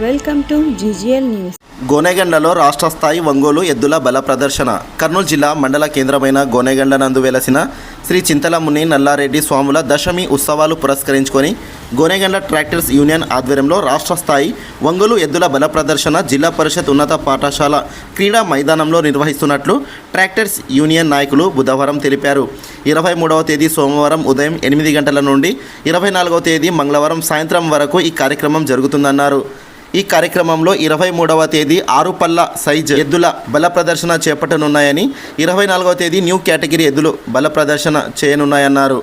Welcome to GGL news. గోనెగండ్లలో రాష్ట్ర స్థాయి ఒంగోలు ఎద్దుల బల ప్రదర్శన. కర్నూలు జిల్లా మండల కేంద్రమైన గోనెగండ్ల నందు వెలసిన శ్రీ చింతలముని నల్లారెడ్డి స్వాముల దశమి ఉత్సవాలు పురస్కరించుకొని గోనెగండ్ల ట్రాక్టర్స్ యూనియన్ ఆధ్వర్యంలో రాష్ట్ర స్థాయి ఒంగోలు ఎద్దుల బల ప్రదర్శన జిల్లా పరిషత్ ఉన్నత పాఠశాల క్రీడా మైదానంలో నిర్వహిస్తున్నట్లు ట్రాక్టర్స్ యూనియన్ నాయకులు బుధవారం తెలిపారు. 23వ తేదీ సోమవారం ఉదయం 8 గంటల నుండి 24వ తేదీ మంగళవారం సాయంత్రం వరకు ఈ కార్యక్రమం జరుగుతుందన్నారు. ఈ కార్యక్రమంలో 23వ తేదీ 6 పళ్ళ సైజ్ ఎద్దుల బల ప్రదర్శన చేపట్టనున్నాయని, 24వ తేదీ న్యూ కేటగిరీ ఎద్దులు బల ప్రదర్శన చేయనున్నాయన్నారు.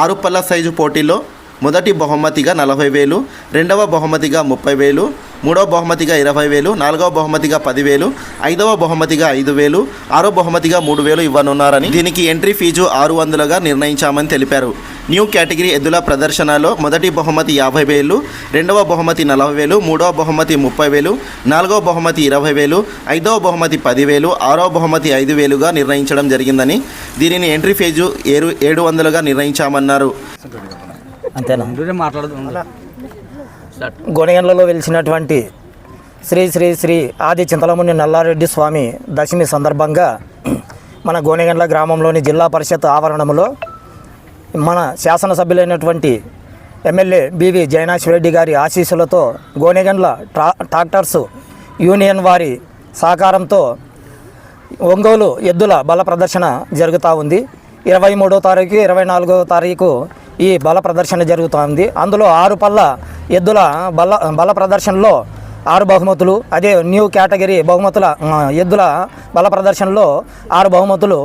6 పళ్ళ సైజు పోటీలో మొదటి బహుమతిగా 40,000, రెండవ బహుమతిగా 30,000, మూడవ బహుమతిగా 20,000, నాలుగవ బహుమతిగా 10,000, ఐదవ బహుమతిగా 5,000, ఆరో బహుమతిగా 3,000 ఇవ్వనున్నారని, దీనికి ఎంట్రీ ఫీజు 600గా నిర్ణయించామని తెలిపారు. న్యూ కేటగిరీ ఎద్దుల ప్రదర్శనలో మొదటి బహుమతి 50,000, రెండవ బహుమతి 40,000, మూడవ బహుమతి 30,000, నాలుగవ బహుమతి 20,000, ఐదవ బహుమతి 10,000, ఆరవ బహుమతి 5,000గా నిర్ణయించడం జరిగిందని, దీనిని ఎంట్రీ ఫీజు 700గా నిర్ణయించామన్నారు. అంతేనా? గోనెగండ్లలో వెలిసినటువంటి శ్రీ శ్రీ శ్రీ ఆది చింతలముని నల్లారెడ్డి స్వామి దశమి సందర్భంగా మన గోనెగండ్ల గ్రామంలోని జిల్లా పరిషత్ ఆవరణంలో మన శాసనసభ్యులైనటువంటి ఎమ్మెల్యే బివి జయనాశ్వరెడ్డి గారి ఆశీస్సులతో గోనెగండ్ల ట్రాక్టర్స్ యూనియన్ వారి సహకారంతో ఒంగోలు ఎద్దుల బల ప్రదర్శన జరుగుతూ ఉంది. 23వ తారీఖు 24వ తారీఖు ఈ బల ప్రదర్శన జరుగుతుంది. అందులో 6 పళ్ళ ఎద్దుల బల ప్రదర్శనలో 6 బహుమతులు, అదే న్యూ కేటగిరీ బహుమతుల ఎద్దుల బల ప్రదర్శనలో 6 బహుమతులు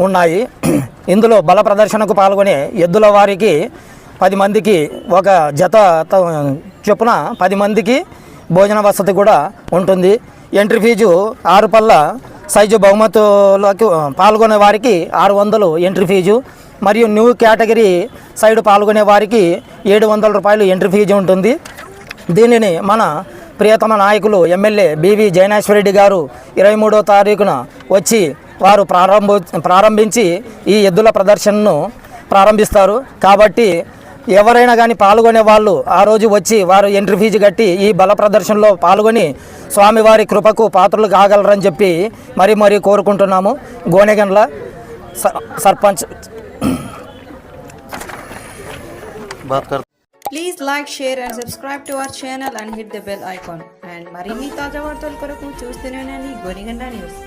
ఉన్నాయి. ఇందులో బల ప్రదర్శనకు పాల్గొనే ఎద్దుల వారికి 10 మందికి ఒక జత చొప్పున 10 మందికి భోజన వసతి కూడా ఉంటుంది. ఎంట్రీ ఫీజు 6 పళ్ళ సైజు బహుమతులకు పాల్గొనే వారికి 600 ఎంట్రీ ఫీజు, మరియు న్యూ కేటగిరీ సైడ్ పాల్గొనే వారికి 700 రూపాయలు ఎంట్రీ ఫీజు ఉంటుంది. దీనిని మన ప్రియతమ నాయకులు ఎమ్మెల్యే బివి జయనాశ్వరెడ్డి గారు 23వ తారీఖున వచ్చి వారు ప్రారంభించి ఈ ఎద్దుల ప్రదర్శనను ప్రారంభిస్తారు. కాబట్టి ఎవరైనా కానీ పాల్గొనే వాళ్ళు ఆ రోజు వచ్చి వారు ఎంట్రీ ఫీజు కట్టి ఈ బల ప్రదర్శనలో పాల్గొని స్వామివారి కృపకు పాత్రలు కాగలరని చెప్పి మరీ కోరుకుంటున్నాము. Gonegandla sarpanch. Please like, share and subscribe to our channel and hit the bell icon. And మరిన్ని తాజా వార్తల కొరకు చూస్తూనే ఉండండి గోనెగండ్ల న్యూస్.